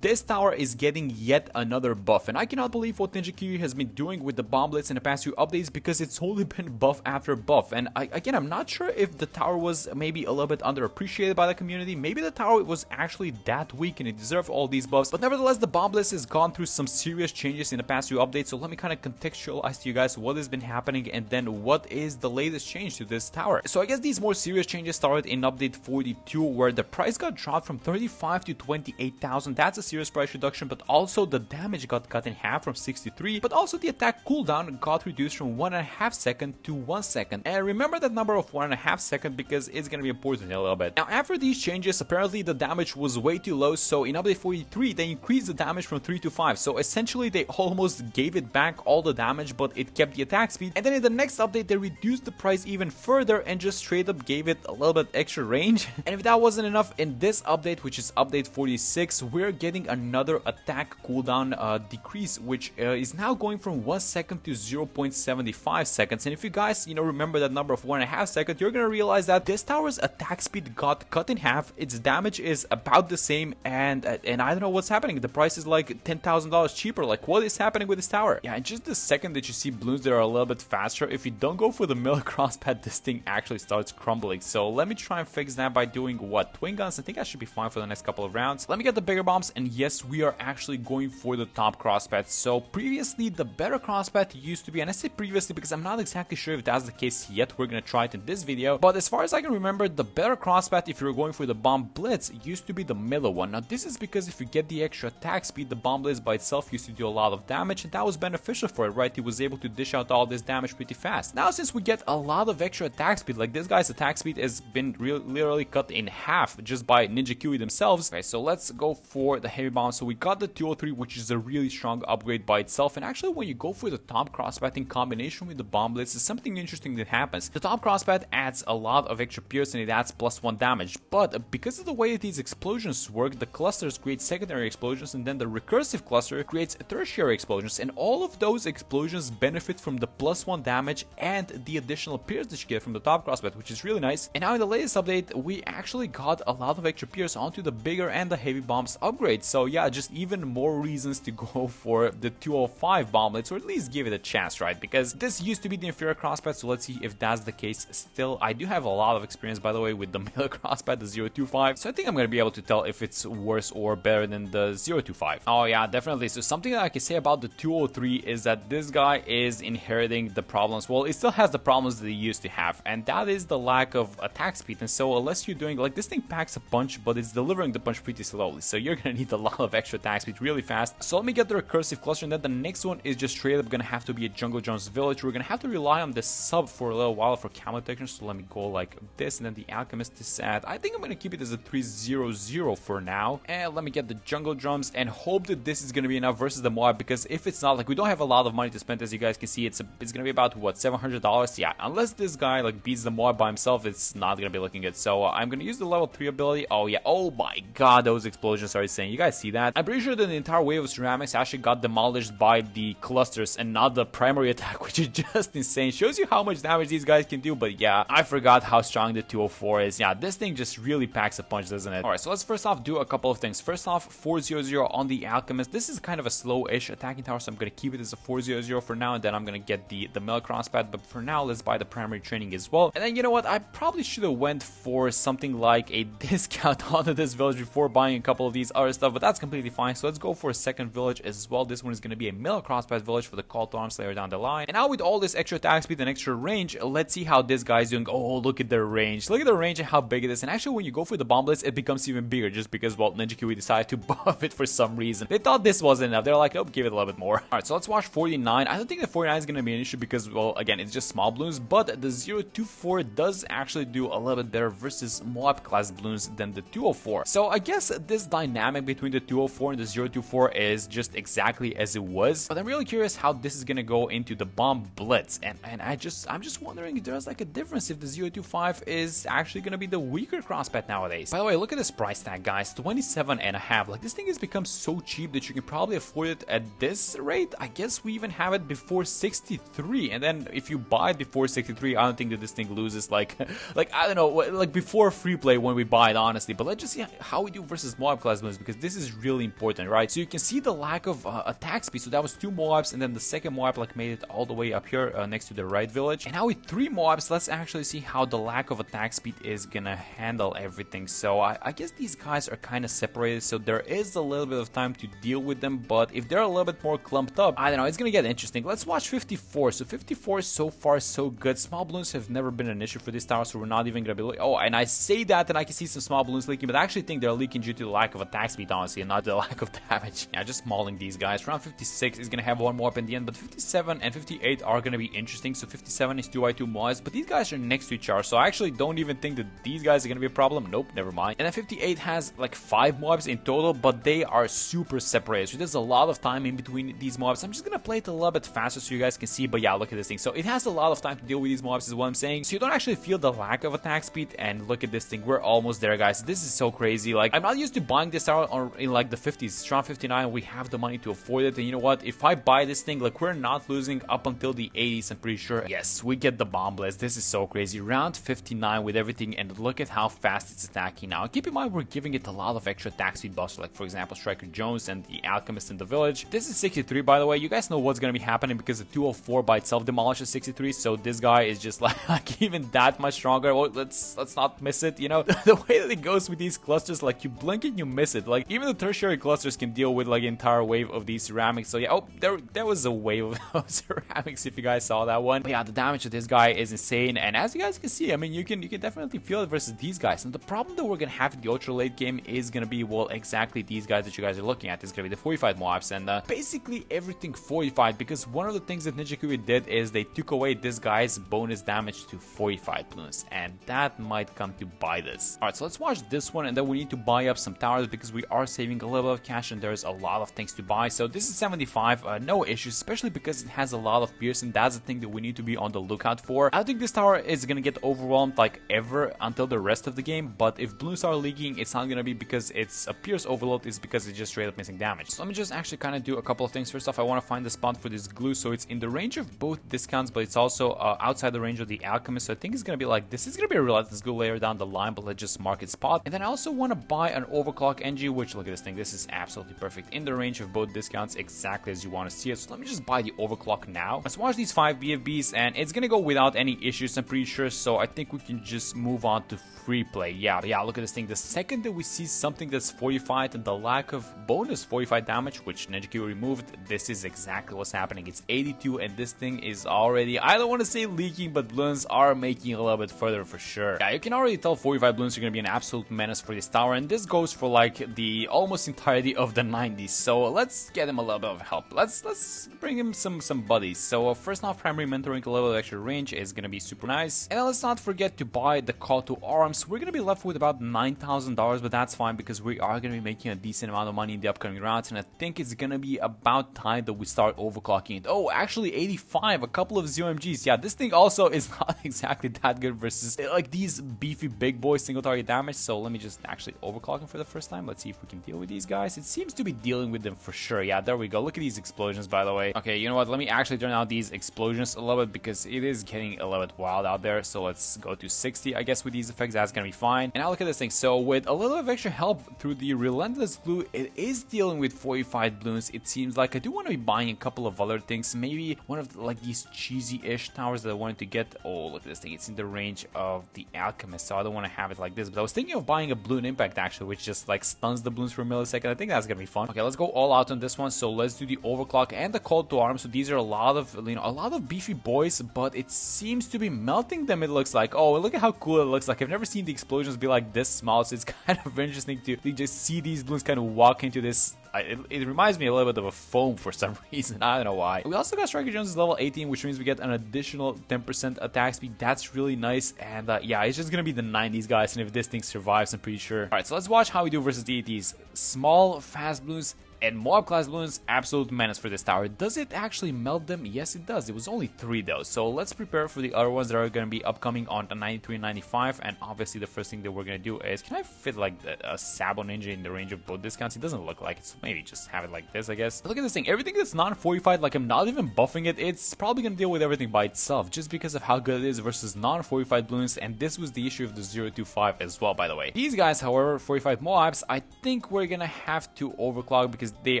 this tower is getting yet another buff, and I cannot believe what Ninja Kiwi has been doing with the Bomb Blitz in the past few updates, because it's only been buff after buff. And again, I'm not sure if the tower was maybe a little bit underappreciated by the community. Maybe the tower was actually that weak and it deserved all these buffs, but nevertheless, the Bomb Blitz has gone through some serious changes in the past few updates. So let me kind of contextualize to you guys what has been happening and then what is the latest change to this tower. So I guess these more serious changes started in update 42, where the price got dropped from 35 to 28,000. That's a serious price reduction, but also the damage got cut in half from 63, but also the attack cooldown got reduced from 1.5 seconds to 1 second. And remember that number of 1.5 seconds because it's gonna be important in a little bit. Now, after these changes, apparently the damage was way too low, so in update 43 they increased the damage from 3 to 5. So essentially they almost gave it back all the damage, but it kept the attack speed. And then in the next update they reduced the price even further and just straight up gave it a little bit extra range. And if that wasn't enough, in this update, which is update 46, we're getting another attack cooldown decrease, which is now going from 1 second to 0.75 seconds. And if you guys remember that number of 1.5 seconds, you're gonna realize that this tower's attack speed got cut in half, its damage is about the same, and I don't know what's happening. The price is like $10,000 cheaper. Like, what is happening with this tower? Yeah, and just the second that you see Bloons that are a little bit faster, if you don't go for the mill crosspad, this thing actually starts crumbling. So let me try and fix that by doing what? Twin guns. I think I should be fine for the next couple of rounds. Let me get the bigger bombs, and yes, we are actually going for the top crosspad. So previously, the better crosspad used to be, and I say previously because I'm not exactly sure if that's the case yet. We're gonna try it in this video, but as far as I can remember, the better crosspad, if you're going for the Bomb Blitz, used to be the middle one. Now this is because if you get the extra attack speed, the Bomb Blitz by itself used to do a lot of damage, and that was beneficial for it, right? He was able to dish out all this damage pretty fast. Now, since we get a lot of extra attack speed, like this guy's attack speed has been literally cut in half just by Ninja Kiwi themselves. Okay, so let's go for the heavy bomb. So we got the 203, which is a really strong upgrade by itself, and actually when you go for the top crosspad in combination with the Bomb Blitz, is something interesting that happens. The top crosspad adds a lot of extra pierce and it adds +1 damage, but because of the way that these explosions work, the clusters create secondary explosions, and then the recursive cluster creates tertiary explosions, and all of those explosions benefit from the +1 damage and the additional pierce that you get from the top crossbow, which is really nice. And now in the latest update, we actually got a lot of extra pierce onto the bigger and the heavy bombs upgrade. So yeah, just even more reasons to go for the 205 bomblets, or at least give it a chance, right? Because this used to be the inferior crossbow, so let's see if that's the case still. I do have a lot of experience, by the way, with the middle crossbow, the 025, so I think I'm gonna be able to tell if it's worse or better than the 025. Oh yeah, definitely. So something that I can say about the 203 is that this guy is inheriting the problems. Well, it still has the problems that he used to have, and that is the lack of attack speed. And so unless you're doing, like, this thing packs a punch, but it's delivering the punch pretty slowly, so you're gonna need a lot of extra attack speed really fast. So let me get the recursive cluster, and then the next one is just straight up gonna have to be a Jungle Jones village. We're gonna have to rely on the sub for a little while for camo detection, so let me go like this, and then the alchemist is at, I think I'm gonna keep it as a 300 for now, and let me get the jungle drums and hope that this is gonna be enough versus the Moab, because if it's not, like, we don't have a lot of money to spend. As you guys can see, it's gonna be about what, $700. Yeah, unless this guy like beats the Moab by himself, it's not gonna be looking good. So I'm gonna use the level 3 ability. Oh yeah, oh my god, those explosions are insane. You guys see that? I'm pretty sure that the entire wave of ceramics actually got demolished by the clusters and not the primary attack, which is just insane. Shows you how much damage these guys can do. But yeah, I forgot how strong the 204 is. Yeah, this thing just really packs a punch, doesn't it? Alright, so let's first off do a couple of things. First off, 400 on the alchemist. This is kind of a slow-ish attacking tower, so I'm gonna keep it as a 400 for now, and then I'm gonna get the mill crosspad. But for now, let's buy the primary training as well. And then, you know what, I probably should have went for something like a discount onto this village before buying a couple of these other stuff, but that's completely fine. So let's go for a second village as well. This one is gonna be a mill crosspad village for the call to arms later down the line. And now with all this extra attack speed and extra range, let's see how this guy's doing. Oh, look at the range. Look at the range and how big it is. And actually, when you go for the bomb blitz, it becomes even bigger, just because, well, Ninja Kiwi decided to buff it for some reason. They thought this wasn't enough. They're like, oh, give it a little bit more. Alright, so let's watch 49. I don't think that 49 is gonna be an issue because, well, again, it's just small balloons, but the 024 does actually do a little bit better versus Moab class balloons than the 204. So I guess this dynamic between the 204 and the 024 is just exactly as it was, but I'm really curious how this is gonna go into the bomb blitz, and I'm just wondering if there's like a difference if the 025 is actually gonna be the weaker crosspad nowadays. By the way, look at this price tag, guys, 27.5. Like, this thing has become so cheap that you can probably afford it at this rate. I guess we even have it before 63, and then if you buy it before 63, I don't think that this thing loses like I don't know, like before free play when we buy it, honestly. But let's just see how we do versus Moab class balloons, because this is really important, right? So you can see the lack of attack speed. So that was 2 Moabs, and then the second Moab like made it all the way up here next to the right village. And now with 3 Moabs, let's actually see how the lack of attack speed is gonna handle everything. So I guess these guys are kind of separated, so there is a little bit of time to deal with them, but if they're a little bit more clumped up, I don't know, it's gonna get interesting. Let's watch 54. So 54 so far so good. Small balloons have never been an issue for this tower, so we're not even gonna be oh, and I say that and I can see some small balloons leaking, but I actually think they're leaking due to the lack of attack speed, honestly, and not the lack of damage. Yeah, just mauling these guys. Round 56 is gonna have one more up in the end, but 57 and 58 are gonna be interesting. So 57 is 2x2 Moabs, but these guys are next to each other, so I actually don't even think that these guys are gonna be a problem. Nope, never mind. And then 58 has like 5 Moabs in total, but they are super separated, so there's a lot of time in between these Moabs. I'm just gonna play it a little bit faster so you guys can see, but yeah, look at this thing. So it has a lot of time to deal with these Moabs is what I'm saying, so you don't actually feel the lack of attack speed. And look at this thing, we're almost there, guys. This is so crazy. Like, I'm not used to buying this tower in like the 50s. It's around 59, we have the money to afford it, and you know what, if I buy this thing, like, we're not losing up until the 80s, I'm pretty sure. Yes, we get the bomb blast. This is so crazy. Round 59 with everything, and look at how fast it's attacking now. Keep in mind, we're giving it a lot of extra attack speed buffs, like for example Striker Jones and the Alchemist in the village. This is 63, by the way. You guys know what's gonna be happening because the 204 by itself demolishes 63, so this guy is just like even that much stronger. Well, let's not miss it, you know. The way that it goes with these clusters, like, you blink and you miss it. Like, even the tertiary clusters can deal with like an entire wave of these ceramics. So yeah, oh, there was a wave of ceramics if you guys saw that one. But yeah, the damage of this guy is insane, and as you guys can see, I mean, you can definitely feel it versus these guys. And the problem that we're gonna have in the ultra late game is gonna be, well, exactly these guys that you guys are looking at. It's gonna be the 45 Moabs, and basically everything 45, because one of the things that Ninja Kiwi did is they took away this guy's bonus damage to 45 Bloons, and that might come to bite us. Alright, so let's watch this one, and then we need to buy up some towers because we are saving a little bit of cash and there's a lot of things to buy. So this is 75, no issues, especially because it has a lot of pierce, and that's the thing that we need to be on the lookout for. I don't think this tower is gonna get overwhelmed like ever until the rest of the game, but if balloons are leaking, it's not gonna be because it's a pierce overload, it's because it's just straight up missing damage. So let me just actually kind of do a couple of things. First off, I want to find the spot for this glue, so it's in the range of both discounts, but it's also outside the range of the Alchemist. So I think it's gonna be like this. Is gonna be a relentless glue later down the line, but let's just mark its spot. And then I also want to buy an overclock NG, which, look at this thing, this is absolutely perfect in the range of both discounts, exactly as you want to see it. So let me just buy the overclock now. Let's watch these 5 BFBs, and it's gonna go without any issues, I'm pretty sure. So I think we can just move on to free play. Yeah, look at this thing. The second that we see something that's 45 and the lack of bonus 45 damage, which Ninja Kiwi removed, this is exactly what's happening. It's 82, and this thing is already, I don't want to say leaking, but balloons are making a little bit further for sure. Yeah, you can already tell 45 balloons are going to be an absolute menace for this tower, and this goes for like the almost entirety of the 90s. So let's get him a little bit of help. Let's bring him some buddies. So first off, primary mentoring, a little extra range is going to be super nice. And then let's not forget to buy the call to arms. We're going to be left with about $9,000, but that's fine because we are going to be making a decent amount of money in the upcoming rounds, and I think it's going to be about time that we start overclocking it. Oh, actually 85, a couple of ZOMGs. Yeah, this thing also is not exactly that good versus like these beefy big boys single target damage. So let me just actually overclock them for the first time. Let's see if we can deal with these guys. It seems to be dealing with them for sure. Yeah, there we go. Look at these explosions, by the way. Okay, you know what? Let me actually turn out these explosions a little bit because it is getting a little bit wild out there. So let's go to 60, I guess, with these effects. That's gonna be fine. And now look at this thing. So with a little bit of extra help through the relentless glue, it is dealing with 45 balloons. It seems like I do want to be buying a couple of other things. Maybe one of like these cheesy-ish towers that I wanted to get. Oh, look at this thing. It's in the range of the Alchemist, so I don't want to have it like this. But I was thinking of buying a balloon impact actually, which just like stuns the balloons for a millisecond. I think that's gonna be fun. Okay, let's go all out on this one. So let's do the overclock and the call to arms. So these are a lot of, you know, a lot of beefy boys, but it seems to be melting them. It looks like. Oh, look at how cool it looks like. I've never seen the explosions be like this small, so it's kind of interesting to just see these balloons kind of walk into this. It reminds me a little bit of a foam for some reason. I don't know why. We also got Striker Jones level 18, which means we get an additional 10% attack speed. That's really nice. And yeah, it's just gonna be the 90s, guys. And if this thing survives, I'm pretty sure. All right, so let's watch how we do versus the 80s. Small, fast balloons. And Moab class balloons, absolute menace for this tower. Does it actually melt them? Yes, it does. It was only 3 though. So let's prepare for the other ones that are going to be upcoming on the 93 and 95. And obviously the first thing that we're going to do is, can I fit like a Sabo Ninja in the range of both discounts? It doesn't look like it, so maybe just have it like this, I guess. But look at this thing. Everything that's non-fortified, like I'm not even buffing it, it's probably going to deal with everything by itself just because of how good it is versus non-fortified balloons. And this was the issue of the 025 as well, by the way. These guys, however, 45 Moabs, I think we're going to have to overclock because they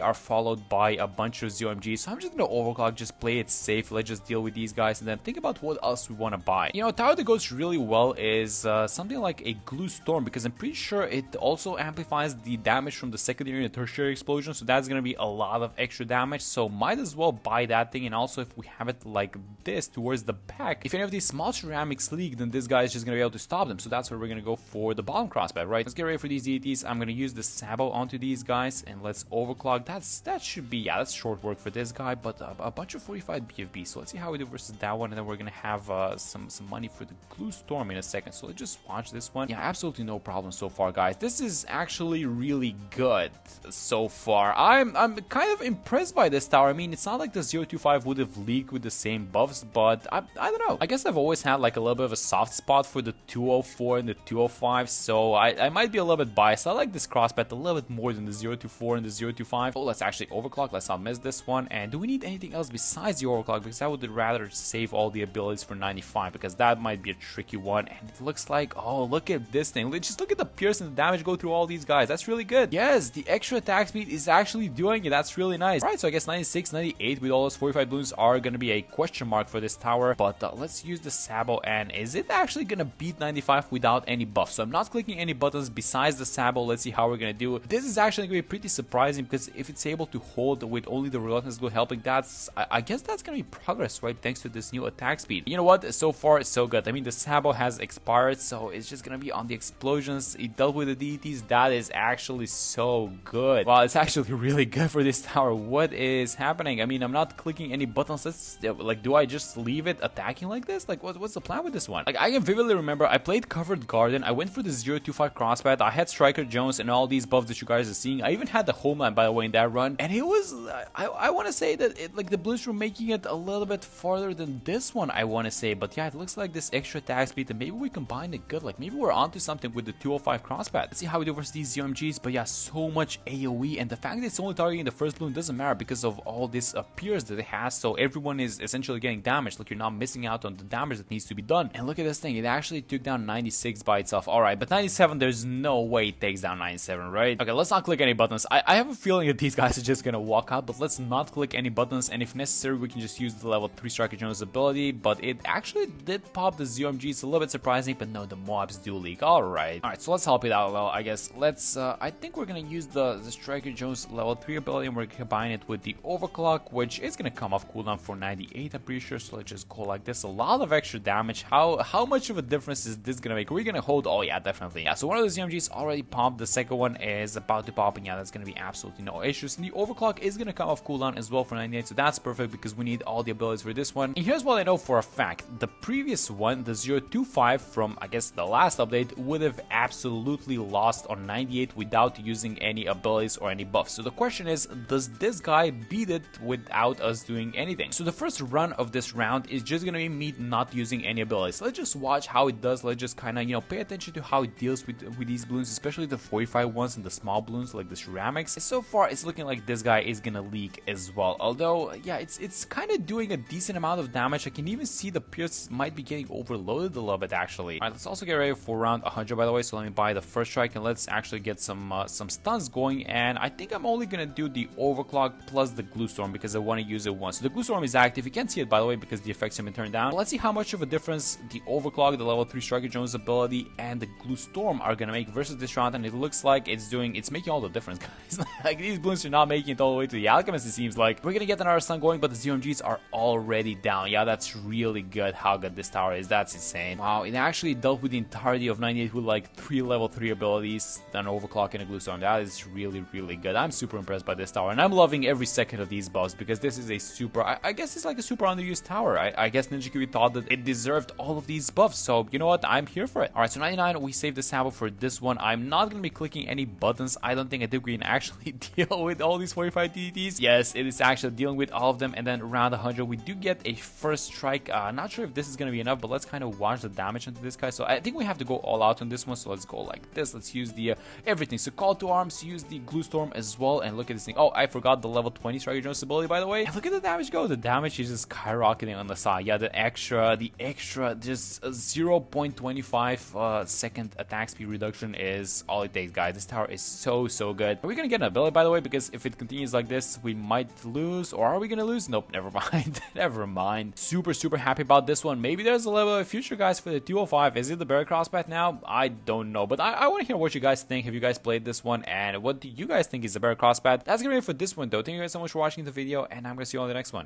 are followed by a bunch of ZOMGs. So I'm just going to overclock, just play it safe. Let's just deal with these guys and then think about what else we want to buy. You know, a tower that goes really well is something like a Glue Storm, because I'm pretty sure it also amplifies the damage from the secondary and tertiary explosion. So that's going to be a lot of extra damage. So might as well buy that thing. And also if we have it like this towards the back, if any of these small ceramics leak, then this guy is just going to be able to stop them. So that's where we're going to go for the bottom crossbat, right? Let's get ready for these deities. I'm going to use the Sabo onto these guys and let's overclock. That should be, yeah, that's short work for this guy, but a bunch of 45 BFB. So let's see how we do versus that one, and then we're going to have some money for the Glue Storm in a second. So let's just watch this one. Yeah, absolutely no problem so far, guys. This is actually really good so far. I'm kind of impressed by this tower. I mean, it's not like the 025 would have leaked with the same buffs, but I don't know. I guess I've always had like a little bit of a soft spot for the 204 and the 205, so I might be a little bit biased. I like this crossbat a little bit more than the 024 and the 025. Oh, let's actually overclock. Let's not miss this one. And do we need anything else besides the overclock? Because I would rather save all the abilities for 95, because that might be a tricky one. And it looks like, oh, look at this thing. Just look at the pierce and the damage go through all these guys. That's really good. Yes, the extra attack speed is actually doing it. That's really nice. All right, so I guess 96, 98 with all those 45 balloons are going to be a question mark for this tower. But let's use the Sabo. And is it actually going to beat 95 without any buff? So I'm not clicking any buttons besides the Sabo. Let's see how we're going to do. This is actually going to be pretty surprising, because if it's able to hold with only the Relentless Glue helping, that's, I guess that's going to be progress, right? Thanks to this new attack speed. You know what? So far, it's so good. I mean, the Sabo has expired, so it's just going to be on the explosions. It dealt with the deities. That is actually so good. Wow, it's actually really good for this tower. What is happening? I mean, I'm not clicking any buttons. Let's, like, do I just leave it attacking like this? Like, what's the plan with this one? Like, I can vividly remember I played Covered Garden. I went for the 025 crossbat. I had Striker Jones and all these buffs that you guys are seeing. I even had the Homeland, by the way, in that run. And it was, I want to say that it, like, the Bloons were making it a little bit farther than this one, I want to say. But yeah, it looks like this extra attack speed, and maybe we combine it good. Like, maybe we're onto something with the 205 crossbat. Let's see how we do versus these ZMGs. But yeah, so much AoE, and the fact that it's only targeting the first balloon doesn't matter because of all this pierce that it has. So everyone is essentially getting damaged. Like, you're not missing out on the damage that needs to be done. And look at this thing. It actually took down 96 by itself. All right, but 97, there's no way it takes down 97, right? Okay, let's not click any buttons. I have a feeling that these guys are just gonna walk out, but let's not click any buttons, and if necessary, we can just use the level 3 Striker Jones ability. But it actually did pop the ZOMG. It's a little bit surprising, but no, the Moabs do leak. Alright, so let's help it out. Well, I guess let's, I think we're gonna use the Striker Jones level 3 ability, and we're gonna combine it with the Overclock, which is gonna come off cooldown for 98, I'm pretty sure. So let's just go like this. A lot of extra damage. How much of a difference is this gonna make? Are we gonna hold? Oh yeah, definitely. Yeah, so one of the ZMGs already popped. The second one is about to pop, and yeah, that's gonna be absolutely no issues. And the Overclock is gonna come off cooldown as well for 98, so that's perfect because we need all the abilities for this one. And here's what I know for a fact: the previous one, the 025 from, I guess, the last update, would have absolutely lost on 98 without using any abilities or any buffs. So the question is, does this guy beat it without us doing anything? So the first run of this round is just gonna be me not using any abilities. Let's just watch how it does. Let's just kind of, you know, pay attention to how it deals with these balloons, especially the 45 ones and the small balloons like the ceramics. And so far, it's looking like this guy is gonna leak as well. Although, yeah, it's kind of doing a decent amount of damage. I can even see the pierce might be getting overloaded a little bit, actually. All right, let's also get ready for round 100, by the way. So let me buy the first strike, and let's actually get some stuns going. And I think I'm only gonna do the Overclock plus the Glue Storm because I want to use it once. So the Glue Storm is active. You can't see it, by the way, because the effects have been turned down. But let's see how much of a difference the Overclock, the level 3 Striker Jones ability, and the Glue Storm are gonna make versus this round. And it looks like it's making all the difference, guys. Like, these balloons are not making it all the way to the Alchemist, it seems like. We're gonna get another stun going, but the ZMGs are already down. Yeah, that's really good how good this tower is. That's insane. Wow, it actually dealt with the entirety of 98 with like 3 level 3 abilities, an Overclock and a Glue Storm. That is really, really good. I'm super impressed by this tower, and I'm loving every second of these buffs because this is a super, I guess it's like a super underused tower. I guess Ninja Kiwi thought that it deserved all of these buffs, so you know what? I'm here for it. Alright, so 99, we saved the Sabo for this one. I'm not gonna be clicking any buttons. I don't think we can actually deal with all these 45 TTs? Yes, it is actually dealing with all of them. And then around 100, we do get a first strike. Not sure if this is going to be enough, but let's kind of watch the damage into this guy. So I think we have to go all out on this one. So let's go like this. Let's use the everything. So call to arms, use the glue storm as well. And look at this thing. Oh, I forgot the level 20 striker Jones ability, by the way. And look at the damage go. The damage is just skyrocketing on the side. Yeah, the extra, just 0.25 second attack speed reduction is all it takes, guys. This tower is so good. Are we gonna get an ability, by the way? Because if it continues like this, we might lose. Or are we gonna lose? Nope, never mind. Never mind. Super happy about this one. Maybe there's a level of future, guys, for the 205. Is it the Barry Crosspath now? I don't know, but I want to hear what you guys think. Have you guys played this one? And what do you guys think is the Barry Crosspath? That's gonna be it for this one, though. Thank you guys so much for watching the video, and I'm gonna see you on the next one.